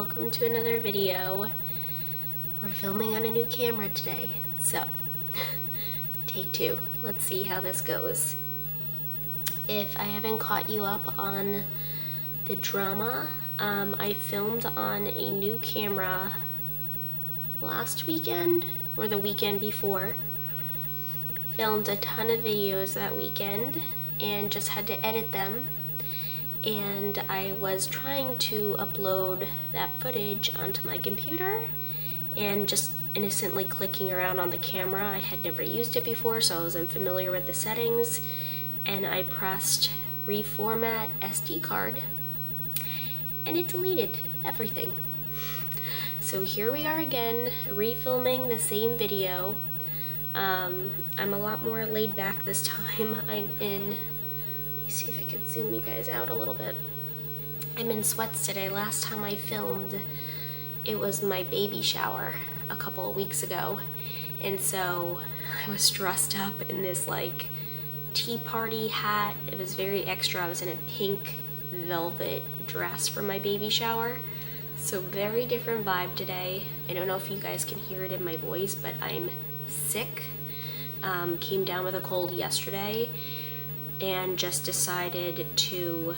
welcome to another video. We're filming on a new camera today, so take two. Let's see how this goes. If I haven't caught you up on the drama, I filmed on a new camera last weekend or the weekend before. Filmed a ton of videos that weekend and just had to edit them. And I was trying to upload that footage onto my computer and just innocently clicking around on the camera. I had never used it before, so I was unfamiliar with the settings, and I pressed reformat SD card and it deleted everything. So here we are again, refilming the same video. I'm a lot more laid back this time. I'm in, let me see if I can zoom you guys out a little bit. I'm in sweats today. Last time I filmed, it was my baby shower a couple of weeks ago, and so I was dressed up in this like tea party hat. It was very extra. I was in a pink velvet dress for my baby shower, so very different vibe today. I don't know if you guys can hear it in my voice, but I'm sick. Came down with a cold yesterday and just decided to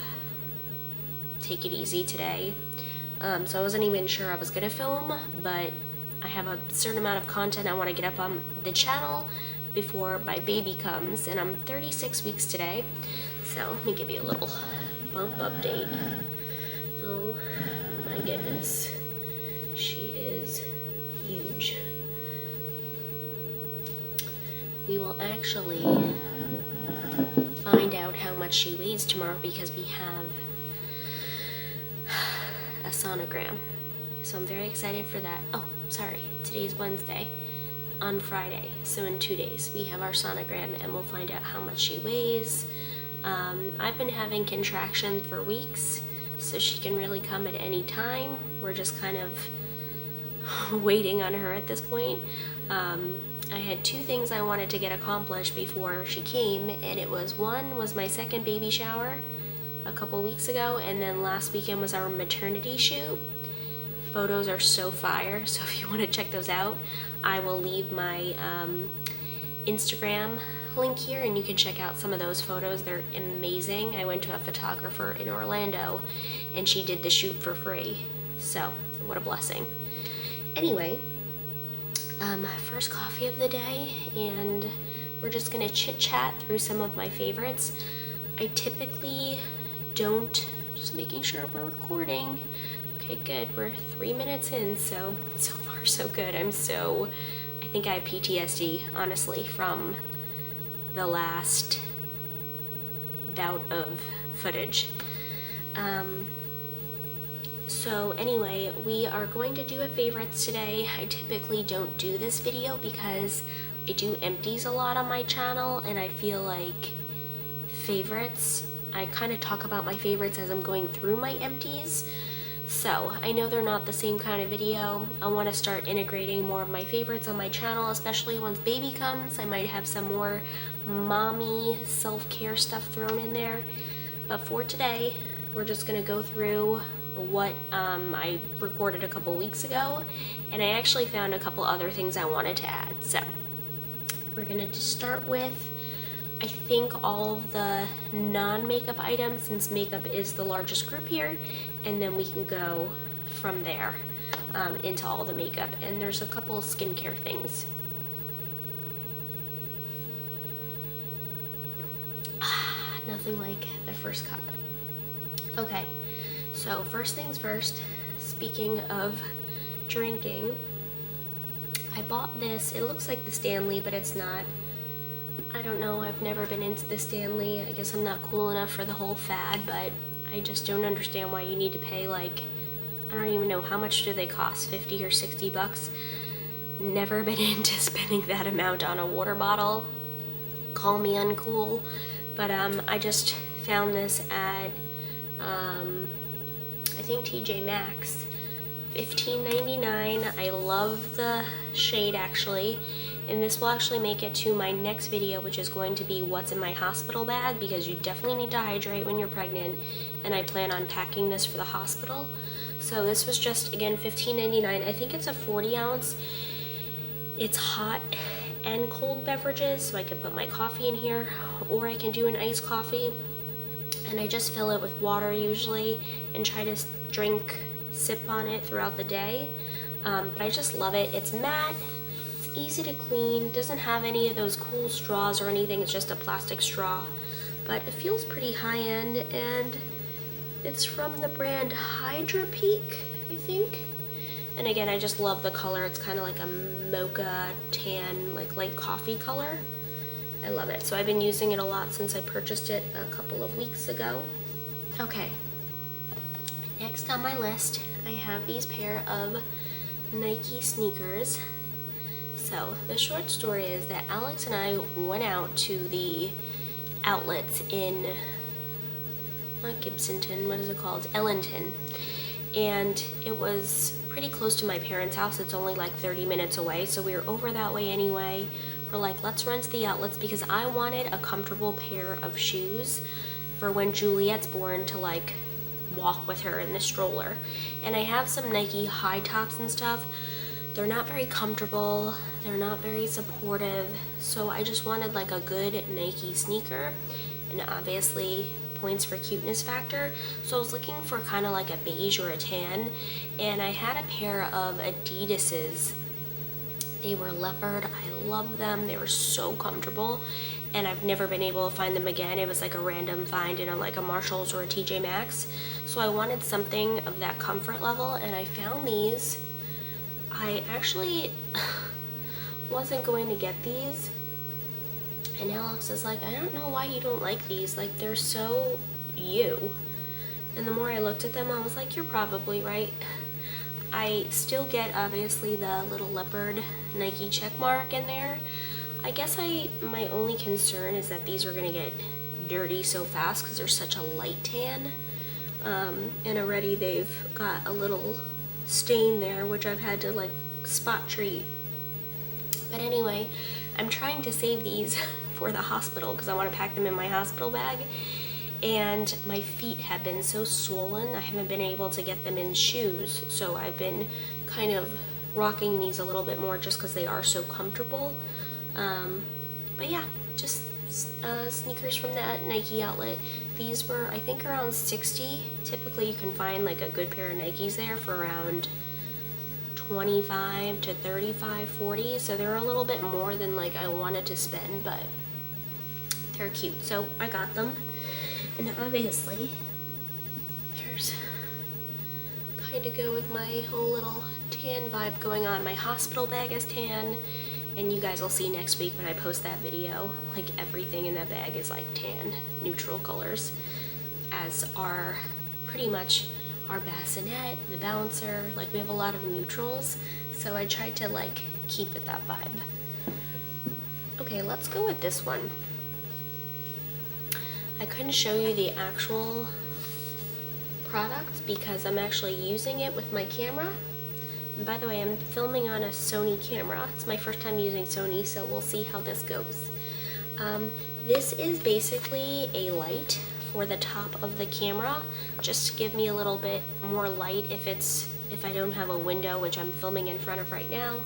take it easy today. So I wasn't even sure I was gonna film, but I have a certain amount of content I want to get up on the channel before my baby comes, and I'm 36 weeks today. So let me give you a little bump update. Oh my goodness, she is huge. We will actually find out how much she weighs tomorrow because we have a sonogram. So I'm very excited for that. Oh, sorry, today's Wednesday. On Friday, so in 2 days, we have our sonogram and we'll find out how much she weighs. I've been having contractions for weeks, so she can really come at any time. We're just kind of waiting on her at this point. I had two things I wanted to get accomplished before she came, and it was, one was my second baby shower a couple weeks ago, and then last weekend was our maternity shoot. Photos are so fire, so if you want to check those out, I will leave my Instagram link here and you can check out some of those photos. They're amazing. I went to a photographer in Orlando and she did the shoot for free, so what a blessing. Anyway, first coffee of the day, and we're just gonna chit chat through some of my favorites. I typically don't, just making sure we're recording. Okay, good, we're 3 minutes in, so far so good. I think I have PTSD, honestly, from the last bout of footage. So anyway, we are going to do a favorites today. I typically don't do this video because I do empties a lot on my channel, and I feel like favorites, I kind of talk about my favorites as I'm going through my empties. So I know they're not the same kind of video. I want to start integrating more of my favorites on my channel, especially once baby comes. I might have some more mommy self-care stuff thrown in there. But for today, we're just going to go through what I recorded a couple weeks ago, and I actually found a couple other things I wanted to add. So we're going to just start with, I think, all of the non-makeup items, since makeup is the largest group here, and then we can go from there into all the makeup. And there's a couple of skincare things. Nothing like the first cup. Okay, so first things first, speaking of drinking, I bought this. It looks like the Stanley, but it's not. I don't know, I've never been into the Stanley. I guess I'm not cool enough for the whole fad, but I just don't understand why you need to pay, like, I don't even know, how much do they cost, 50 or 60 bucks? Never been into spending that amount on a water bottle. Call me uncool, but I just found this at, I think TJ Maxx, $15.99. I love the shade, actually. And this will actually make it to my next video, which is going to be what's in my hospital bag, because you definitely need to hydrate when you're pregnant, and I plan on packing this for the hospital. So this was just, again, $15.99. I think it's a 40 ounce. It's hot and cold beverages, so I can put my coffee in here, or I can do an iced coffee. And I just fill it with water usually and try to sip on it throughout the day. But I just love it. It's matte, it's easy to clean, doesn't have any of those cool straws or anything, it's just a plastic straw. But it feels pretty high-end, and it's from the brand Hydra Peak, I think. And again, I just love the color. It's kind of like a mocha tan, like light coffee color. I love it. So I've been using it a lot since I purchased it a couple of weeks ago. Okay, next on my list, I have these pair of Nike sneakers. So the short story is that Alex and I went out to the outlets in, not Gibsonton, what is it called? Ellington. And it was pretty close to my parents' house. It's only like 30 minutes away, so we were over that way anyway. We're like, let's run to the outlets because I wanted a comfortable pair of shoes for when Juliet's born to like walk with her in the stroller. And I have some Nike high tops and stuff. They're not very comfortable, they're not very supportive, so I just wanted like a good Nike sneaker, and obviously points for cuteness factor. So I was looking for kind of like a beige or a tan, and I had a pair of Adidas's. They were leopard. I love them. They were so comfortable, and I've never been able to find them again. It was like a random find in like a Marshalls or a TJ Maxx. So I wanted something of that comfort level, and I found these. I actually wasn't going to get these, and Alex is like, I don't know why you don't like these, like they're so you. And the more I looked at them, I was like, you're probably right. I still get obviously the little leopard Nike check mark in there. I guess my only concern is that these are gonna get dirty so fast because they're such a light tan, and already they've got a little stain there, which I've had to like spot treat. But anyway, I'm trying to save these for the hospital because I want to pack them in my hospital bag, and my feet have been so swollen I haven't been able to get them in shoes, so I've been kind of rocking these a little bit more just because they are so comfortable. But yeah, just sneakers from that Nike outlet. These were, I think, around $60. Typically you can find like a good pair of Nikes there for around $25 to $35, $40, so they're a little bit more than like I wanted to spend, but they're cute, so I got them. And obviously there's kind of go with my whole little tan vibe going on. My hospital bag is tan, and you guys will see next week when I post that video, like everything in that bag is like tan, neutral colors, as are pretty much our bassinet, the bouncer, like we have a lot of neutrals, so I tried to like keep it that vibe. Okay, let's go with this one. I couldn't show you the actual product because I'm actually using it with my camera. And by the way, I'm filming on a Sony camera. It's my first time using Sony, so we'll see how this goes. This is basically a light for the top of the camera, just to give me a little bit more light if I don't have a window, which I'm filming in front of right now.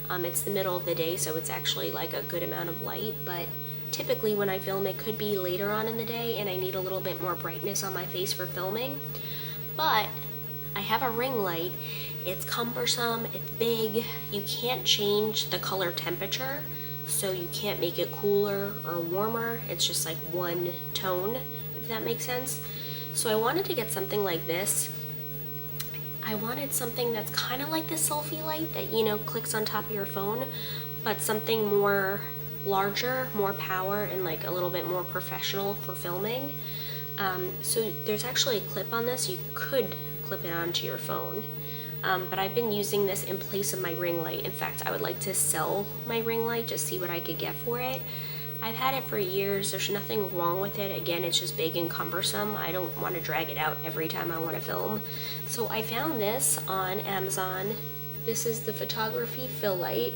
It's the middle of the day, so it's actually like a good amount of light, but typically when I film it could be later on in the day and I need a little bit more brightness on my face for filming. But I have a ring light. It's cumbersome, it's big, you can't change the color temperature, so you can't make it cooler or warmer. It's just like one tone, if that makes sense. So I wanted to get something like this. I wanted something that's kind of like the selfie light that, you know, clicks on top of your phone, but something more larger, more power, and like a little bit more professional for filming. So there's actually a clip on this. You could clip it onto your phone. But I've been using this in place of my ring light. In fact, I would like to sell my ring light, just see what I could get for it. I've had it for years. There's nothing wrong with it. Again, it's just big and cumbersome. I don't want to drag it out every time I want to film. So I found this on Amazon. This is the photography fill light.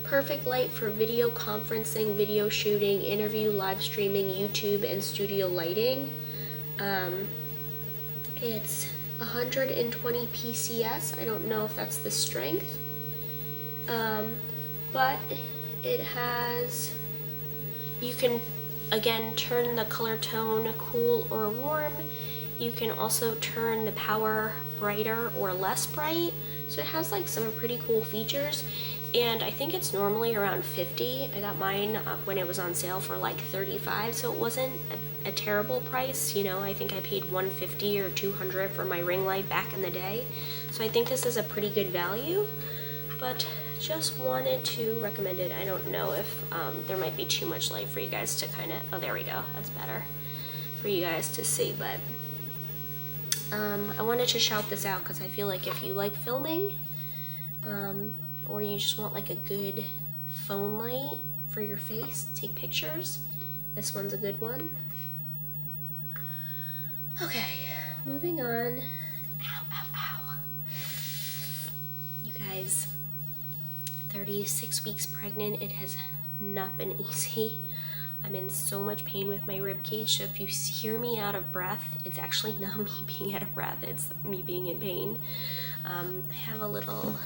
Perfect light for video conferencing, video shooting, interview, live streaming, YouTube, and studio lighting. It's 120 PCS. I don't know if that's the strength, but it has, you can again turn the color tone cool or warm. You can also turn the power brighter or less bright. So it has like some pretty cool features, and I think it's normally around 50. I got mine when it was on sale for like 35, so it wasn't a terrible price. You know, I think I paid 150 or 200 for my ring light back in the day. So I think this is a pretty good value, but just wanted to recommend it. I don't know if there might be too much light for you guys to kind of, oh, there we go, that's better for you guys to see, but I wanted to shout this out because I feel like if you like filming, or you just want like a good phone light for your face, take pictures, this one's a good one. Okay, moving on. Ow, ow, ow. You guys, 36 weeks pregnant, it has not been easy. I'm in so much pain with my rib cage, so if you hear me out of breath, it's actually not me being out of breath, it's me being in pain. I have a little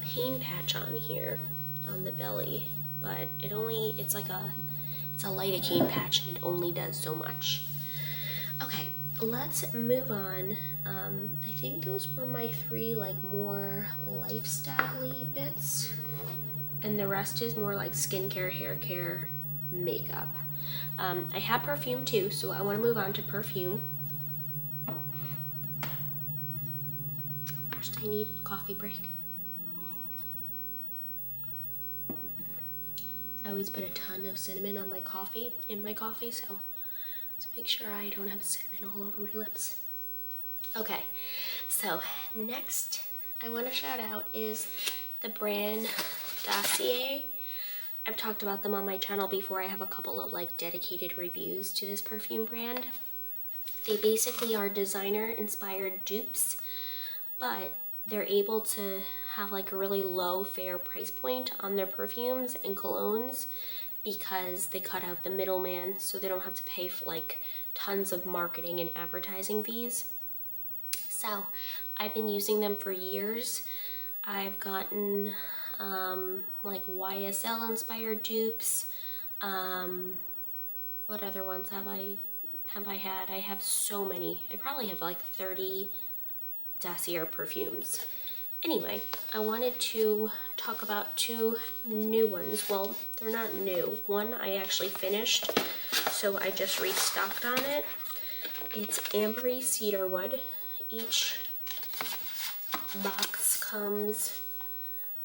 pain patch on here on the belly, but it's a lidocaine patch, and it only does so much. Okay, let's move on. I think those were my 3 like more lifestyle-y bits, and the rest is more like skincare, hair care, makeup. I have perfume too, so I want to move on to perfume. First I need a coffee break. I always put a ton of cinnamon on my coffee, so let's make sure I don't have cinnamon all over my lips. Okay, so next I want to shout out is the brand Dossier. I've talked about them on my channel before. I have a couple of like dedicated reviews to this perfume brand. They basically are designer inspired dupes, but they're able to have like a really low fair price point on their perfumes and colognes because they cut out the middleman, so they don't have to pay for like tons of marketing and advertising fees. So I've been using them for years. I've gotten like YSL inspired dupes. What other ones have I had? I have so many. I probably have like 30 Dossier perfumes. Anyway, I wanted to talk about 2 new ones. Well, they're not new. One I actually finished, so I just restocked on it. It's Ambery Cedarwood. Each box comes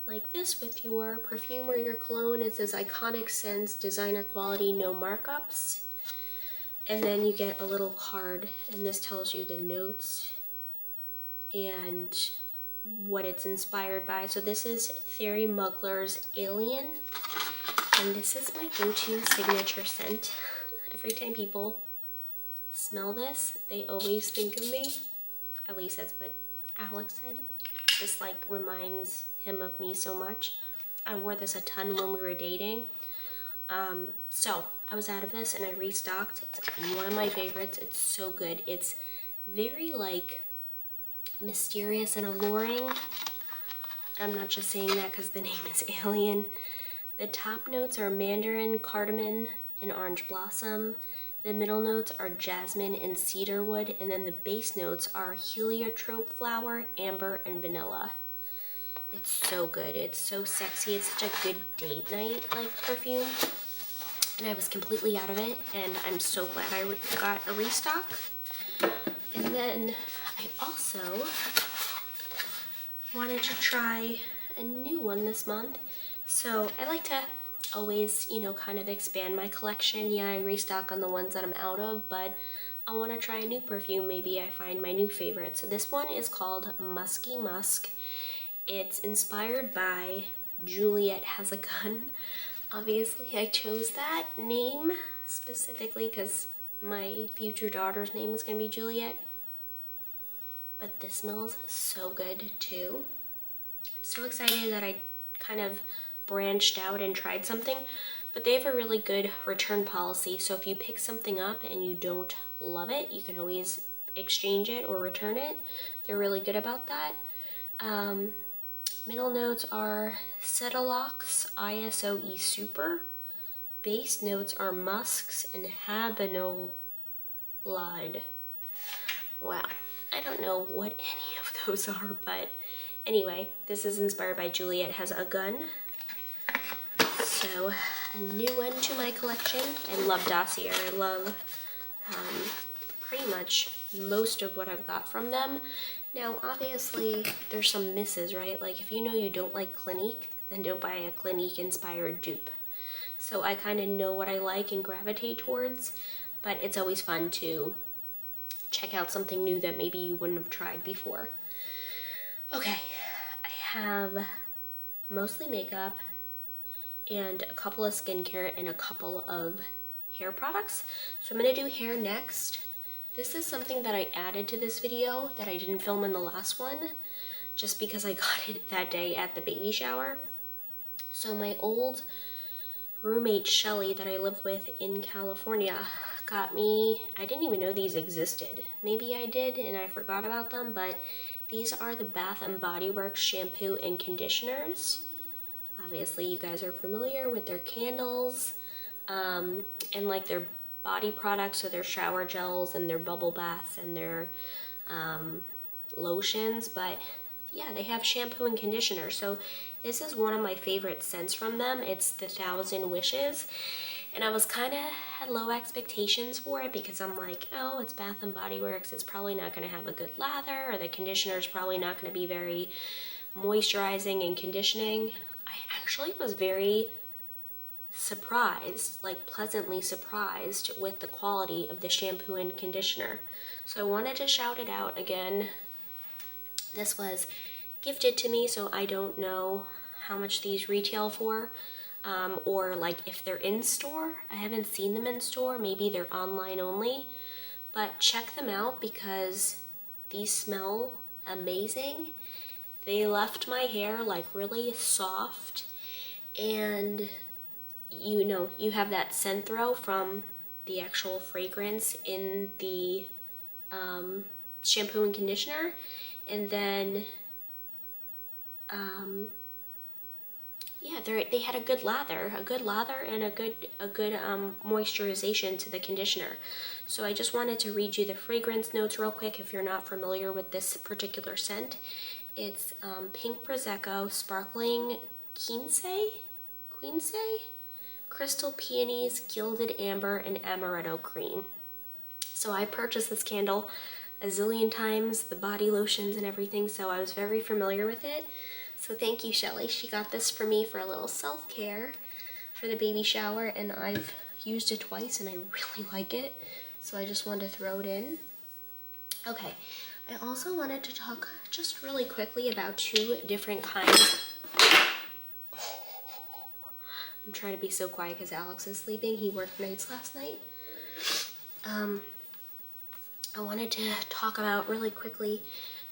like this with your perfume or your cologne. It says iconic scents, designer quality, no markups. And then you get a little card, and this tells you the notes and what it's inspired by. So this is Thierry Mugler's Alien, and this is my go-to signature scent. Every time people smell this, they always think of me. At least that's what Alex said. This like reminds him of me so much. I wore this a ton when we were dating. So I was out of this and I restocked. It's one of my favorites. It's so good. It's very like mysterious and alluring. I'm not just saying that because the name is Alien. The top notes are mandarin, cardamom, and orange blossom. The middle notes are jasmine and cedarwood, and then the base notes are heliotrope flower, amber, and vanilla. It's so good. It's so sexy. It's such a good date night like perfume. And I was completely out of it, and I'm so glad I got a restock. And then I also wanted to try a new one this month. So I like to always, you know, kind of expand my collection. Yeah, I restock on the ones that I'm out of, but I want to try a new perfume. Maybe I find my new favorite. So this one is called Musky Musk. It's inspired by Juliet Has a Gun. Obviously, I chose that name specifically because my future daughter's name is going to be Juliet. But this smells so good too. I'm so excited that I kind of branched out and tried something, but they have a really good return policy. So if you pick something up and you don't love it, you can always exchange it or return it. They're really good about that. Middle notes are Cetilox ISOE Super. Base notes are musks and habanolide. Wow, I don't know what any of those are, but anyway, this is inspired by Juliet Has a Gun. So, a new one to my collection. I love Dossier. I love pretty much most of what I've got from them. Now, obviously, there's some misses, right? Like, if you know you don't like Clinique, then don't buy a Clinique-inspired dupe. So I kind of know what I like and gravitate towards, but it's always fun to check out something new that maybe you wouldn't have tried before. Okay, I have mostly makeup and a couple of skincare and a couple of hair products. So I'm gonna do hair next. This is something that I added to this video that I didn't film in the last one, just because I got it that day at the baby shower. So my old roommate Shelly that I live with in California got me, I didn't even know these existed. Maybe I did and I forgot about them, but these are the Bath & Body Works shampoo and conditioners. Obviously you guys are familiar with their candles and like their body products, so their shower gels and their bubble baths and their lotions, but yeah, they have shampoo and conditioner. So this is one of my favorite scents from them. It's the 1000 Wishes. And I was kind of had low expectations for it because I'm like, oh, it's Bath & Body Works. It's probably not going to have a good lather, or the conditioner is probably not going to be very moisturizing and conditioning. I actually was very surprised, like pleasantly surprised with the quality of the shampoo and conditioner. So I wanted to shout it out again. This was gifted to me, so I don't know how much these retail for, or like if they're in store. I haven't seen them in store. Maybe they're online only, but check them out because these smell amazing. They left my hair like really soft, and you know, you have that scent throw from the actual fragrance in the shampoo and conditioner, and then yeah, they had a good lather and a good moisturization to the conditioner. So I just wanted to read you the fragrance notes real quick if you're not familiar with this particular scent. It's pink prosecco, sparkling quince, crystal peonies, gilded amber, and amaretto cream. So I purchased this candle a zillion times, the body lotions and everything, so I was very familiar with it. So thank you, Shelly. She got this for me for a little self-care for the baby shower, and I've used it twice and I really like it. So I just wanted to throw it in. Okay, I also wanted to talk just really quickly about two different kinds. I'm trying to be so quiet because Alex is sleeping. He worked nights last night. I wanted to talk about really quickly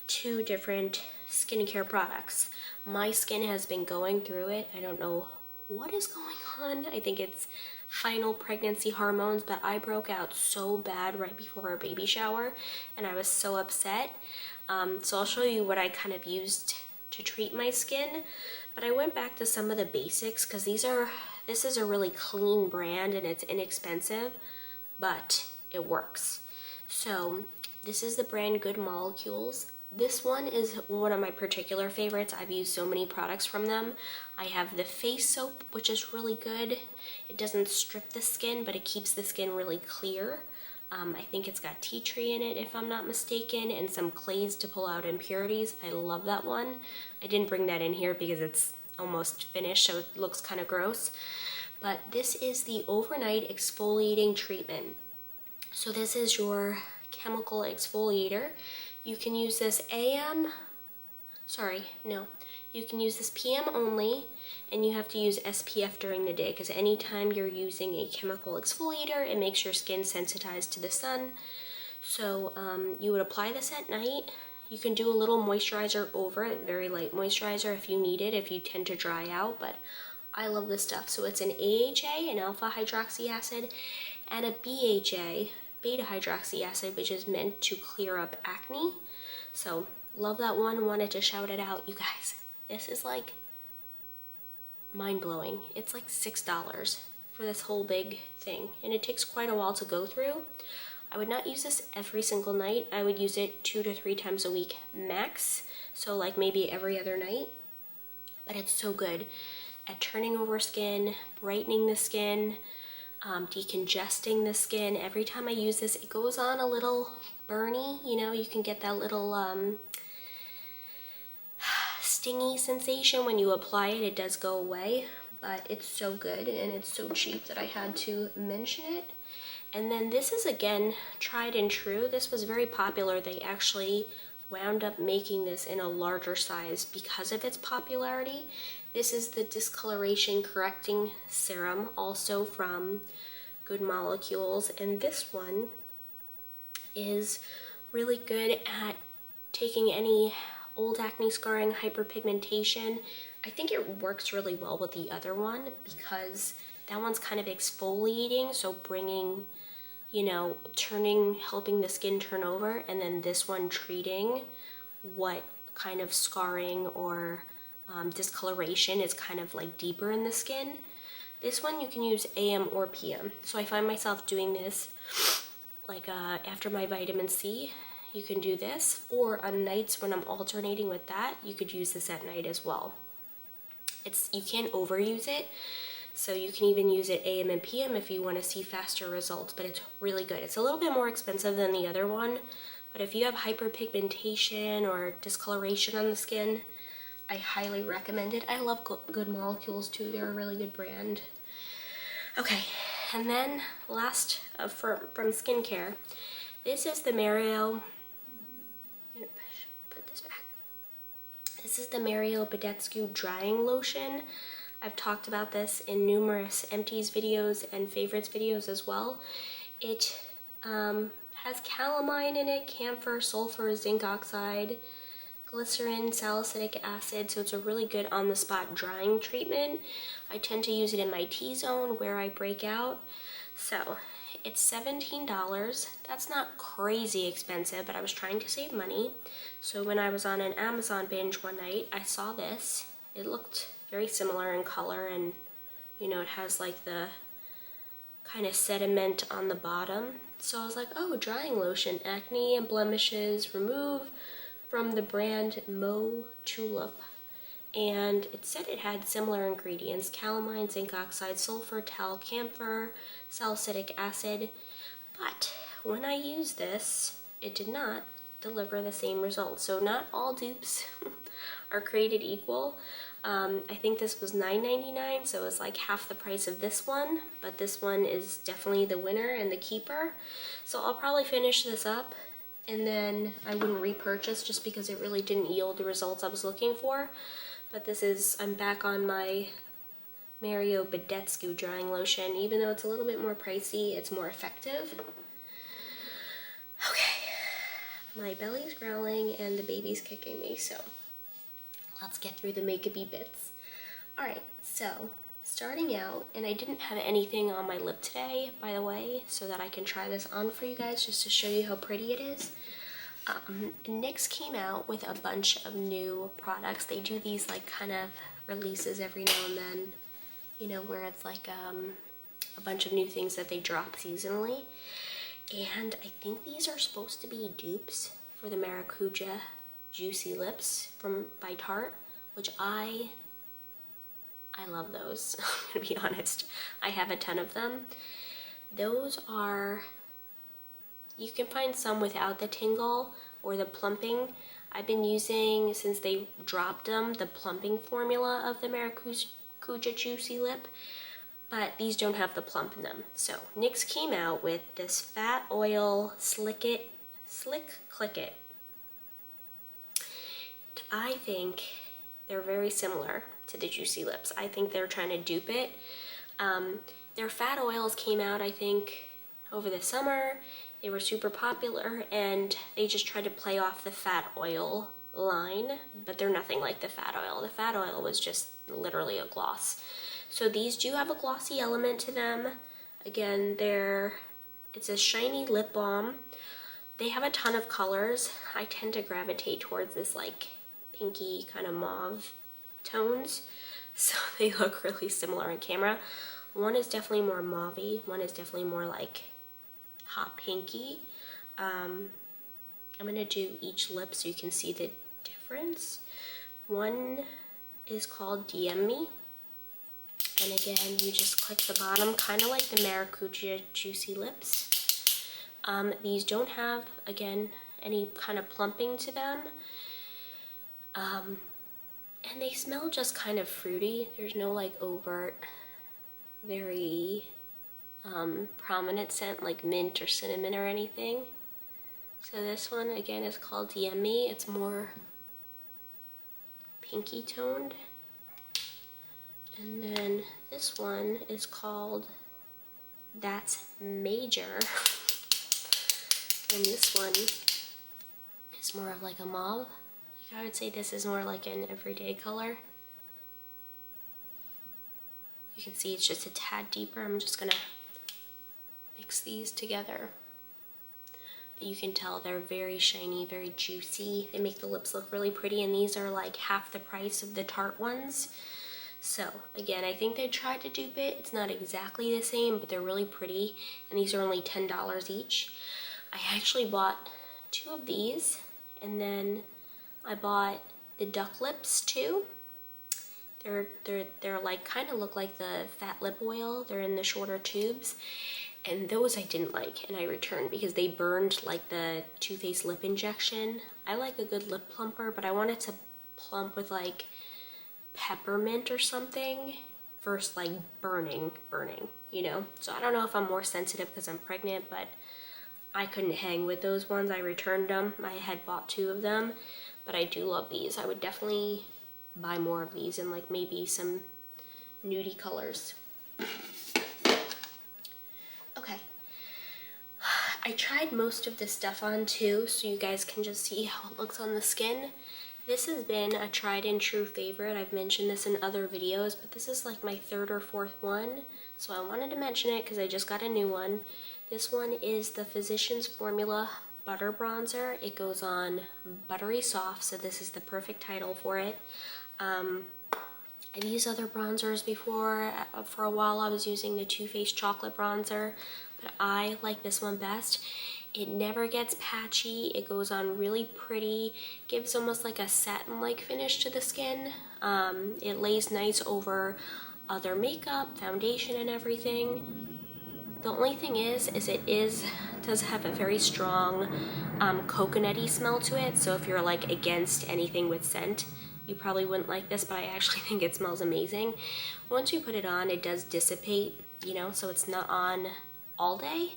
two different skincare products. My skin has been going through it. I don't know what is going on. I think it's final pregnancy hormones, but I broke out so bad right before our baby shower and I was so upset. So I'll show you what I kind of used to treat my skin, but I went back to some of the basics because this is a really clean brand and it's inexpensive, but it works. So this is the brand Good Molecules. This one is one of my particular favorites. I've used so many products from them. I have the face soap, which is really good. It doesn't strip the skin, but it keeps the skin really clear. I think it's got tea tree in it, if I'm not mistaken, and some clays to pull out impurities. I love that one. I didn't bring that in here because it's almost finished, so it looks kind of gross. But this is the overnight exfoliating treatment. So this is your chemical exfoliator. You can use this you can use this PM only, and you have to use SPF during the day because anytime you're using a chemical exfoliator, it makes your skin sensitized to the sun. So you would apply this at night. You can do a little moisturizer over it, very light moisturizer if you need it, if you tend to dry out, but I love this stuff. So it's an AHA, an alpha hydroxy acid, and a BHA, beta hydroxy acid, which is meant to clear up acne. So love that one, wanted to shout it out. You guys, this is like mind-blowing. It's like $6 for this whole big thing, and it takes quite a while to go through. I would not use this every single night. I would use it 2 to 3 times a week max, so like maybe every other night. But it's so good at turning over skin, brightening the skin, decongesting the skin. Every time I use this, it goes on a little burny, you know, you can get that little stingy sensation when you apply it. It does go away, but it's so good and it's so cheap that I had to mention it. And then this is, again, tried and true. This was very popular. They actually wound up making this in a larger size because of its popularity. This is the discoloration correcting serum, also from Good Molecules, and this one is really good at taking any old acne scarring, hyperpigmentation. I think it works really well with the other one because that one's kind of exfoliating, so bringing, you know, helping the skin turn over, and then this one treating what kind of scarring or discoloration is kind of like deeper in the skin. This one you can use AM or PM. So I find myself doing this like after my vitamin C, you can do this, or on nights when I'm alternating with that, you could use this at night as well. You can't overuse it, so you can even use it AM and PM if you want to see faster results, but it's really good. It's a little bit more expensive than the other one, but if you have hyperpigmentation or discoloration on the skin, I highly recommend it. I love Good Molecules too. They're a really good brand. Okay, and then last from skincare, this is the Mercier. Put this back. This is the Mercier Badescu Drying Lotion. I've talked about this in numerous empties videos and favorites videos as well. It has calamine in it, camphor, sulfur, zinc oxide, glycerin, salicylic acid, so it's a really good on-the-spot drying treatment. I tend to use it in my T-zone where I break out. So it's $17. That's not crazy expensive, but I was trying to save money. So when I was on an Amazon binge one night, I saw this. It looked very similar in color, and you know, it has like the kind of sediment on the bottom. So I was like, oh, drying lotion, acne and blemishes, remove, from the brand Mo Tulip, and it said it had similar ingredients: calamine, zinc oxide, sulfur, talc, camphor, salicylic acid. But when I used this, it did not deliver the same results. So not all dupes are created equal. I think this was $9.99, so it's like half the price of this one, but this one is definitely the winner and the keeper. So I'll probably finish this up, and then I wouldn't repurchase just because it really didn't yield the results I was looking for. But this is, I'm back on my Mercier Badescu drying lotion. Even though it's a little bit more pricey, it's more effective. Okay, my belly's growling and the baby's kicking me, so let's get through the makeup-y bits. Alright, so starting out, and I didn't have anything on my lip today, by the way, so that I can try this on for you guys just to show you how pretty it is. NYX came out with a bunch of new products. They do these like kind of releases every now and then, you know, where it's like a bunch of new things that they drop seasonally. And I think these are supposed to be dupes for the Maracuja Juicy Lips by Tarte, which I love those. I'm gonna be honest. I have a ton of them. Those are, you can find some without the tingle or the plumping. I've been using, since they dropped them, the plumping formula of the Maracuja Juicy Lip, but these don't have the plump in them. So NYX came out with this Fat Oil Slick Click It. I think they're very similar to the Juicy Lips. I think they're trying to dupe it. Their fat oils came out, I think, over the summer. They were super popular, and they just tried to play off the fat oil line, but they're nothing like the fat oil. The fat oil was just literally a gloss. So these do have a glossy element to them. Again, they're It's a shiny lip balm. They have a ton of colors. I tend to gravitate towards this like pinky kind of mauve tones, so they look really similar on camera. One is definitely more mauve-y, one is definitely more like hot pinky. I'm gonna do each lip so you can see the difference. One is called DM Me, and again, you just click the bottom, kind of like the Maracuja Juicy Lips. These don't have, again, any kind of plumping to them. And they smell just kind of fruity. There's no like overt, very prominent scent like mint or cinnamon or anything. So this one again is called DM Me. It's more pinky toned. And then this one is called That's Major. And this one is more of like a mauve. Like I would say this is more like an everyday color. You can see it's just a tad deeper. I'm just gonna mix these together. But you can tell they're very shiny, very juicy. They make the lips look really pretty, and these are like half the price of the Tarte ones. So again, I think they tried to dupe it. It's not exactly the same, but they're really pretty, and these are only $10 each. I actually bought 2 of these, and then I bought the duck lips too. They're like kind of look like the fat lip oil. They're in the shorter tubes, and those I didn't like, and I returned because they burned like the Too Faced lip injection. I like a good lip plumper, but I wanted to plump with like peppermint or something versus like burning, you know? So I don't know if I'm more sensitive because I'm pregnant, but I couldn't hang with those ones. I returned them. I had bought 2 of them, but I do love these. I would definitely buy more of these and like maybe some nudie colors. Okay. I tried most of this stuff on too, so you guys can just see how it looks on the skin. This has been a tried and true favorite. I've mentioned this in other videos, but this is like my 3rd or 4th one. So I wanted to mention it because I just got a new one. This one is the Physicians Formula Butter Bronzer. It goes on buttery soft, so this is the perfect title for it. I've used other bronzers before. For a while I was using the Too Faced Chocolate Bronzer, but I like this one best. It never gets patchy. It goes on really pretty, gives almost like a satin-like finish to the skin. It lays nice over other makeup, foundation, and everything. The only thing is it does have a very strong coconutty smell to it, so if you're like against anything with scent, you probably wouldn't like this, but I actually think it smells amazing. Once you put it on, it does dissipate, you know, so it's not on all day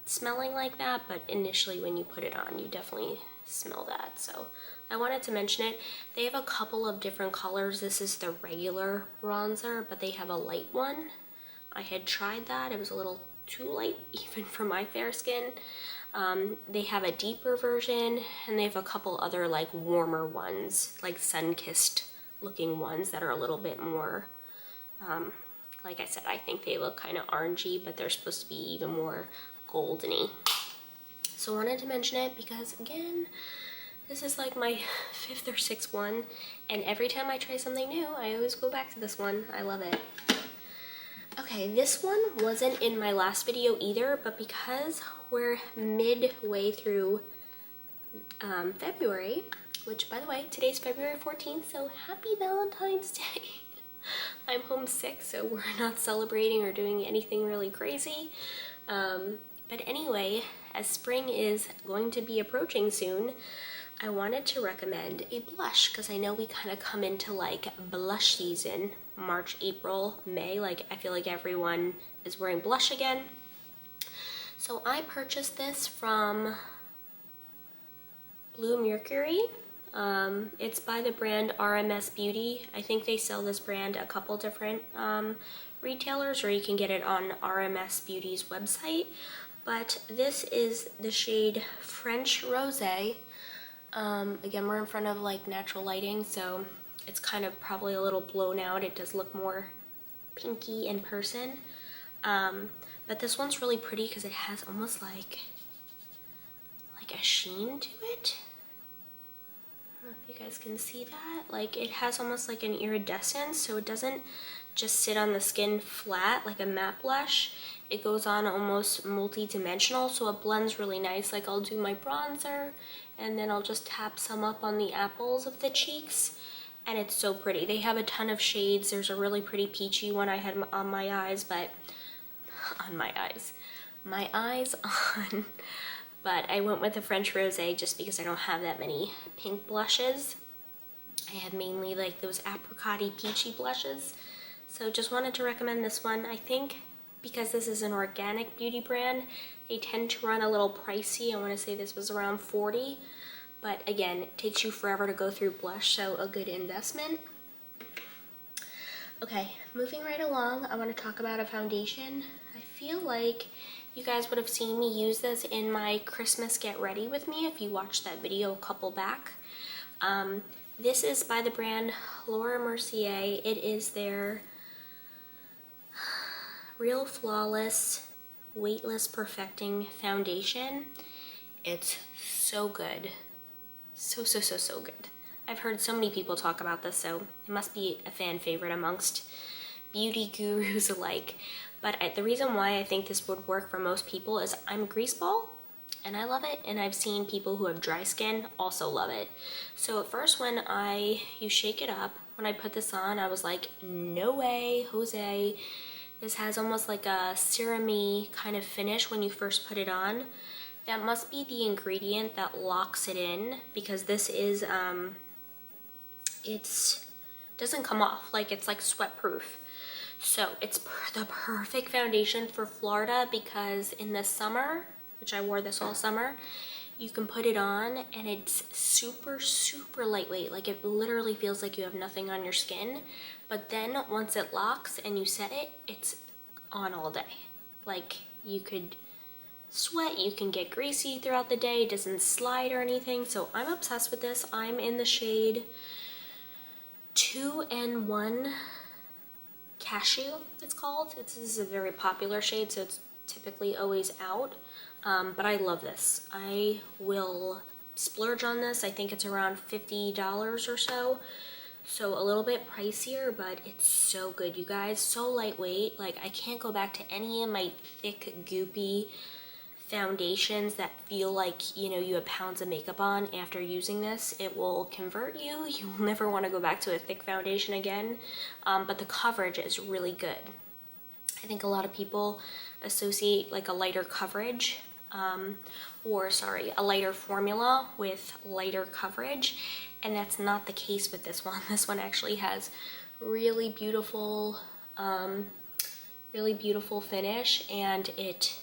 smelling like that, but initially when you put it on, you definitely smell that. So I wanted to mention it. They have a couple of different colors. This is the regular bronzer, but they have a light one. I had tried that. It was a little too light even for my fair skin. They have a deeper version, and they have a couple other like warmer ones, like sun-kissed looking ones that are a little bit more, like I said, I think they look kind of orangey, but they're supposed to be even more goldeny. So I wanted to mention it because, again, this is like my 5th or 6th one, and every time I try something new, I always go back to this one. I love it. Okay, this one wasn't in my last video either, but because we're midway through February, which, by the way, today's February 14th, so happy Valentine's Day. I'm homesick, so we're not celebrating or doing anything really crazy. But anyway, as spring is going to be approaching soon, I wanted to recommend a blush because I know we kind of come into like blush season, March, April, May. Like I feel like everyone is wearing blush again. So I purchased this from Blue Mercury. It's by the brand RMS Beauty. I think they sell this brand at a couple different retailers, or you can get it on RMS Beauty's website. But this is the shade French Rosé. Again, we're in front of like natural lighting, so it's kind of probably a little blown out. It does look more pinky in person. But this one's really pretty because it has almost like a sheen to it. I don't know if you guys can see that. Like, it has almost like an iridescence, so it doesn't just sit on the skin flat like a matte blush. It goes on almost multi-dimensional, so it blends really nice. Like, I'll do my bronzer, and then I'll just tap some up on the apples of the cheeks, and it's so pretty. They have a ton of shades. There's a really pretty peachy one I had on my eyes, but my eyes on, but I went with the French Rosé just because I don't have that many pink blushes. I have mainly like those apricot-y peachy blushes, so just wanted to recommend this one. I think because this is an organic beauty brand, they tend to run a little pricey. I want to say this was around $40, but again, it takes you forever to go through blush, so a good investment. Okay, moving right along, I want to talk about a foundation. I feel like you guys would have seen me use this in my Christmas Get Ready With Me if you watched that video a couple back. This is by the brand Laura Mercier. It is their Real Flawless Weightless Perfecting Foundation. It's so good. So good. I've heard so many people talk about this, so it must be a fan favorite amongst beauty gurus alike. But the reason why I think this would work for most people is I'm a grease ball, and I love it, and I've seen people who have dry skin also love it. So at first when you shake it up, when I put this on, I was like, no way, Jose. This has almost like a serum-y kind of finish when you first put it on. That must be the ingredient that locks it in, because this is, it doesn't come off, like it's like sweat proof. So it's the perfect foundation for Florida, because in the summer, which I wore this all summer, you can put it on and it's super lightweight. Like, it literally feels like you have nothing on your skin. But then once it locks and you set it, it's on all day. Like, you could sweat, you can get greasy throughout the day, it doesn't slide or anything. So I'm obsessed with this. I'm in the shade 2N1 Cashew, it's called. This is a very popular shade, so it's typically always out. But I love this. I will splurge on this. I think it's around $50 or so. So a little bit pricier, but it's so good, you guys. So lightweight. Like, I can't go back to any of my thick, goopy foundations that feel like, you know, you have pounds of makeup on after using this. It will convert you. You will never want to go back to a thick foundation again. But the coverage is really good. I think a lot of people associate like a lighter coverage, a lighter formula with lighter coverage, and that's not the case with this one. This one actually has really beautiful finish, and it,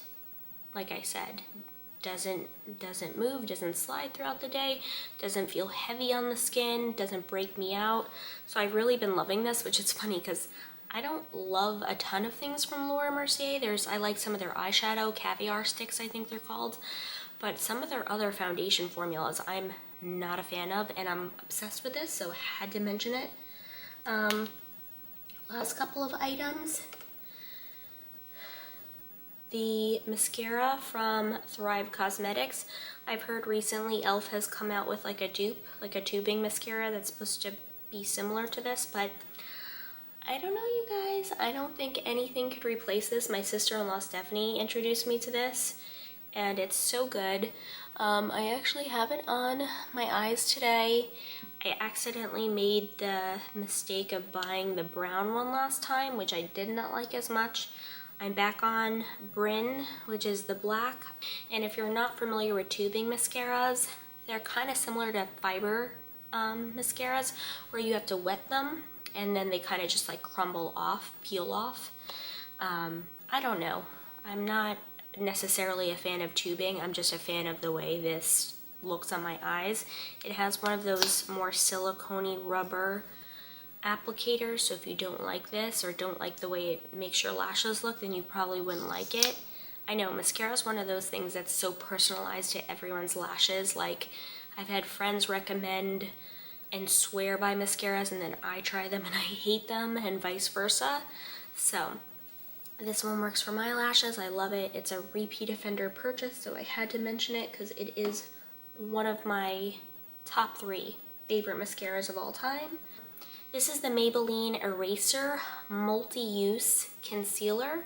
like I said, doesn't move, doesn't slide throughout the day, doesn't feel heavy on the skin, doesn't break me out. So I've really been loving this, which is funny because I don't love a ton of things from Laura Mercier. I like some of their eyeshadow, caviar sticks I think they're called, but some of their other foundation formulas I'm not a fan of, and I'm obsessed with this, so I had to mention it. Last couple of items. The mascara from Thrive Cosmetics. I've heard recently e.l.f. has come out with like a dupe, like a tubing mascara that's supposed to be similar to this, but I don't know, you guys. I don't think anything could replace this. My sister-in-law Stephanie introduced me to this, and it's so good. I actually have it on my eyes today. I accidentally made the mistake of buying the brown one last time, which I did not like as much. I'm back on Bryn, which is the black. And if you're not familiar with tubing mascaras, they're kind of similar to fiber mascaras, where you have to wet them and then they kind of just like crumble off, peel off. I don't know. I'm not necessarily a fan of tubing. I'm just a fan of the way this looks on my eyes. It has one of those more silicone-y rubber applicators, so if you don't like this or don't like the way it makes your lashes look, then you probably wouldn't like it. I know mascara is one of those things that's so personalized to everyone's lashes. Like, I've had friends recommend and swear by mascaras, and then I try them and I hate them, and vice versa. So This one works for my lashes. I love it. It's a repeat offender purchase, so I had to mention it because it is one of my top 3 favorite mascaras of all time. This is the Maybelline Eraser Multi-Use Concealer.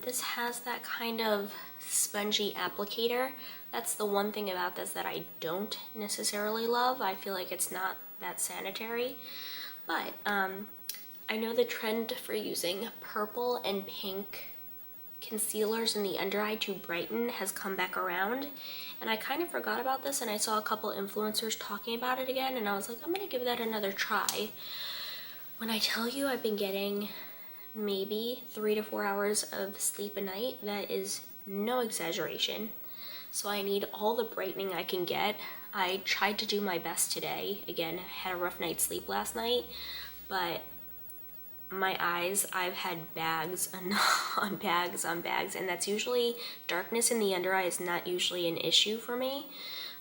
This has that kind of spongy applicator. That's the one thing about this that I don't necessarily love. I feel like it's not that sanitary. But I know the trend for using purple and pink concealers in the under eye to brighten has come back around, and I kind of forgot about this, and I saw a couple influencers talking about it again, and I was like, I'm gonna give that another try. When I tell you I've been getting maybe 3 to 4 hours of sleep a night, that is no exaggeration. So I need all the brightening I can get. I tried to do my best today. Again, I had a rough night's sleep last night, but my eyes, I've had bags on bags on bags, and that's usually, darkness in the under eye is not usually an issue for me,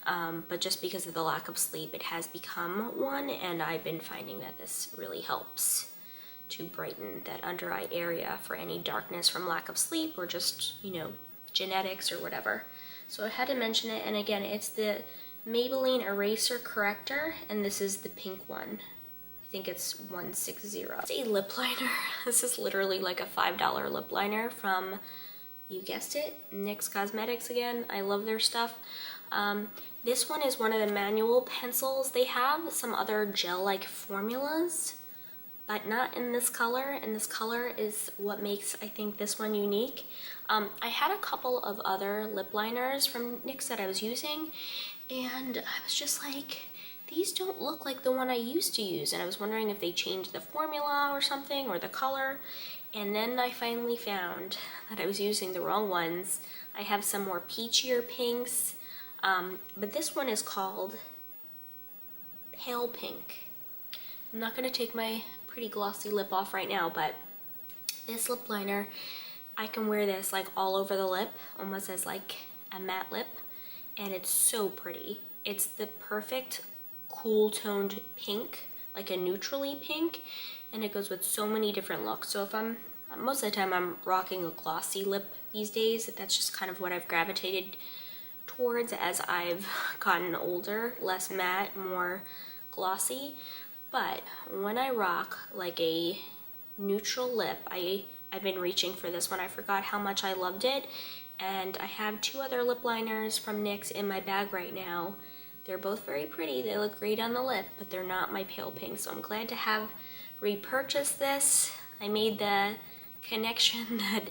but just because of the lack of sleep, it has become one, and I've been finding that this really helps to brighten that under eye area for any darkness from lack of sleep or just, you know, genetics or whatever. So I had to mention it, and again, it's the Maybelline Eraser Corrector, and this is the pink one. I think it's 160. It's a lip liner. This is literally like a $5 lip liner from, you guessed it, NYX Cosmetics again. I love their stuff. This one is one of the manual pencils. They have some other gel-like formulas, but not in this color, and this color is what makes, I think, this one unique. I had a couple of other lip liners from NYX that I was using, and I was just like, these don't look like the one I used to use, and I was wondering if they changed the formula or something, or the color, and then I finally found that I was using the wrong ones. I have some more peachier pinks, but this one is called Pale Pink. I'm not going to take my pretty glossy lip off right now, but this lip liner, I can wear this like all over the lip, almost as like a matte lip, and it's so pretty. It's the perfect cool toned pink, like a neutrally pink, and it goes with so many different looks. So if most of the time I'm rocking a glossy lip these days, that's just kind of what I've gravitated towards as I've gotten older, less matte, more glossy. But when I rock like a neutral lip, I've been reaching for this one. I forgot how much I loved it, and I have 2 other lip liners from NYX in my bag right now. They're both very pretty. They look great on the lip, but they're not my pale pink, so I'm glad to have repurchased this. I made the connection that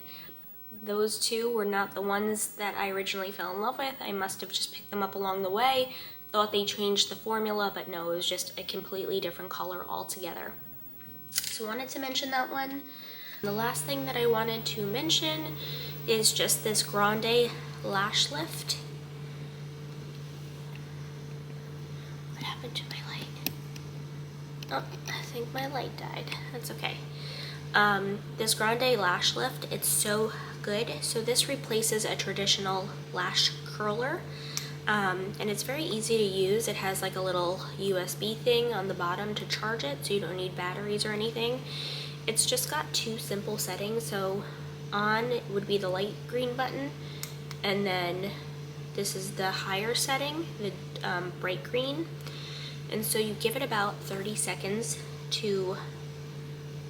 those 2 were not the ones that I originally fell in love with. I must have just picked them up along the way, thought they changed the formula, but no, it was just a completely different color altogether. So I wanted to mention that one. The last thing that I wanted to mention is just this Grande Lash Lift. What happened to my light? Oh, I think my light died. That's okay. This Grande Lash Lift, it's so good. So this replaces a traditional lash curler, and it's very easy to use. It has like a little USB thing on the bottom to charge it, so you don't need batteries or anything. It's just got 2 simple settings. So on would be the light green button, and then this is the higher setting, the bright green. And so you give it about 30 seconds to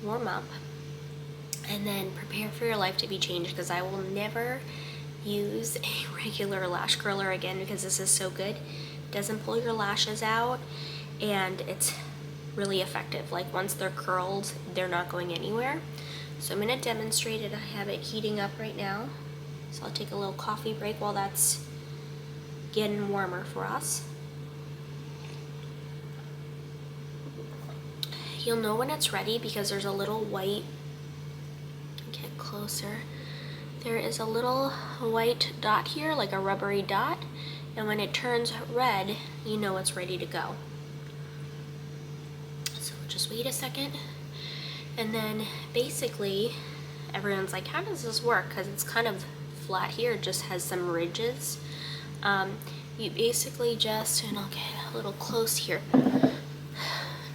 warm up, and then prepare for your life to be changed, because I will never use a regular lash curler again, because this is so good. It doesn't pull your lashes out, and it's really effective. Like once they're curled, they're not going anywhere. So I'm going to demonstrate it. I have it heating up right now, so I'll take a little coffee break while that's getting warmer for us. You'll know when it's ready because there's a little white, get closer, there is a little white dot here, like a rubbery dot, and when it turns red, you know it's ready to go. So just wait a second, and then basically everyone's like, how does this work? Because it's kind of flat here, it just has some ridges. You basically just, and I'll get a little close here,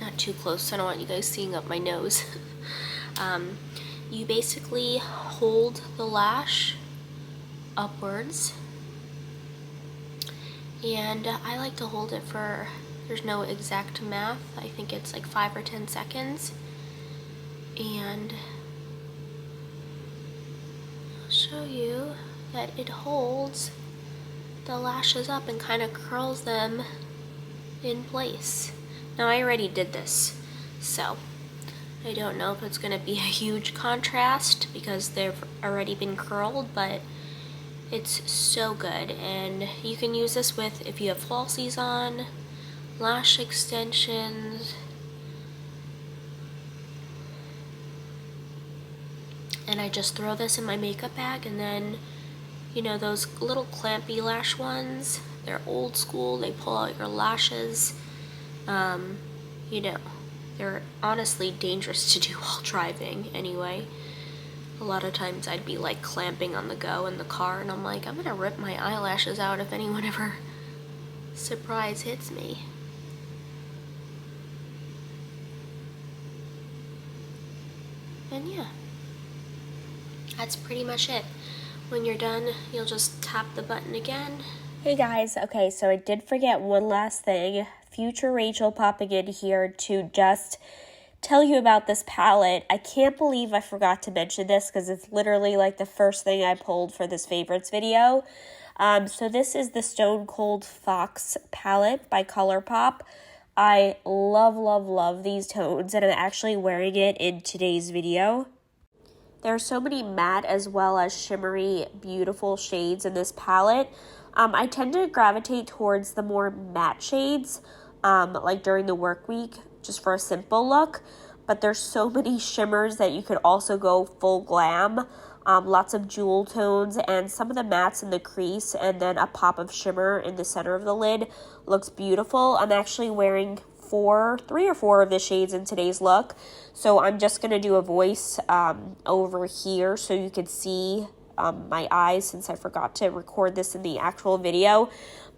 not too close, so I don't want you guys seeing up my nose. you basically hold the lash upwards, and I like to hold it for, there's no exact math, I think it's like 5 or 10 seconds, and I'll show you that it holds the lashes up and kind of curls them in place. Now I already did this, so I don't know if it's going to be a huge contrast because they've already been curled, but it's so good. And you can use this with, if you have falsies on, lash extensions, and I just throw this in my makeup bag, and then, you know, those little clampy lash ones, they're old school, they pull out your lashes. You know, they're honestly dangerous to do while driving anyway. A lot of times I'd be like clamping on the go in the car, and I'm like, I'm gonna rip my eyelashes out if anyone ever surprise hits me. And yeah, that's pretty much it. When you're done, you'll just tap the button again. Hey guys, okay, so I did forget one last thing. Future Rachel popping in here to just tell you about this palette. I can't believe I forgot to mention this because it's literally like the first thing I pulled for this favorites video. So this is the Stone Cold Fox palette by ColourPop. I love these tones, and I'm actually wearing it in today's video. There are so many matte as well as shimmery, beautiful shades in this palette. I tend to gravitate towards the more matte shades, like during the work week, just for a simple look. But there's so many shimmers that you could also go full glam. Lots of jewel tones and some of the mattes in the crease, and then a pop of shimmer in the center of the lid. Looks beautiful. I'm actually wearing 3 or 4 of the shades in today's look. So I'm just going to do a voice over here so you can see my eyes, since I forgot to record this in the actual video.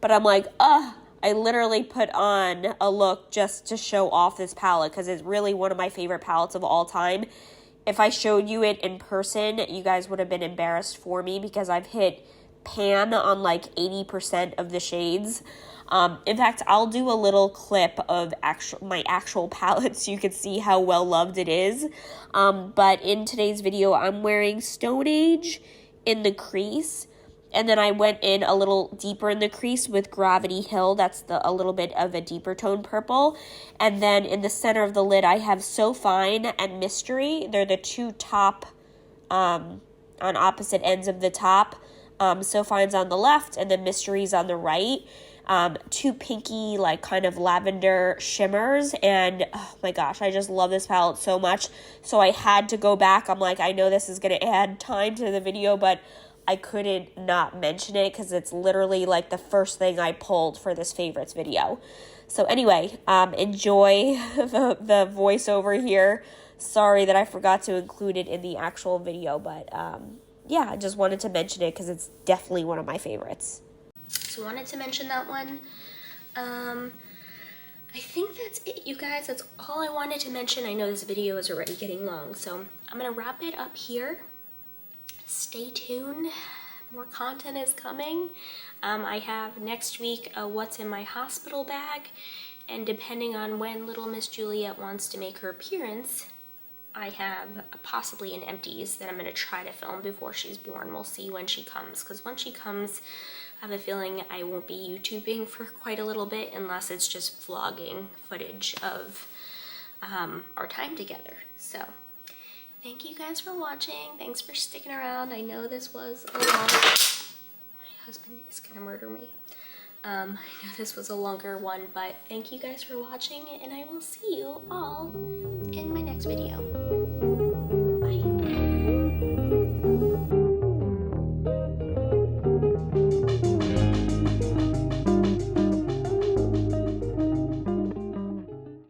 But I'm like, I literally put on a look just to show off this palette because it's really one of my favorite palettes of all time. If I showed you it in person, you guys would have been embarrassed for me because I've hit pan on like 80% of the shades. In fact, I'll do a little clip of my actual palette so you can see how well loved it is. But in today's video, I'm wearing Stone Age in the crease, and then I went in a little deeper in the crease with Gravity Hill. That's a little bit of a deeper tone purple. And then in the center of the lid, I have So Fine and Mystery. They're the two top on opposite ends of the top. So Fine's on the left, and then Mystery's on the right. Two pinky, like kind of lavender shimmers, and oh my gosh, I just love this palette so much. So I had to go back. I'm like, I know this is going to add time to the video, but I couldn't not mention it because it's literally like the first thing I pulled for this favorites video. So anyway, enjoy the voiceover here. Sorry that I forgot to include it in the actual video, but yeah, I just wanted to mention it because it's definitely one of my favorites. So wanted to mention that one. I think that's it, you guys. That's all I wanted to mention. I know this video is already getting long, so I'm gonna wrap it up here. Stay tuned. More content is coming. I have next week a what's in my hospital bag, and depending on when little Miss Juliet wants to make her appearance, I have possibly an empties that I'm going to try to film before she's born. We'll see when she comes, because when she comes, I have a feeling I won't be YouTubing for quite a little bit unless it's just vlogging footage of our time together. So thank you guys for watching. Thanks for sticking around. I know this was a long... My husband is going to murder me. I know this was a longer one, but thank you guys for watching, and I will see you all in my next video.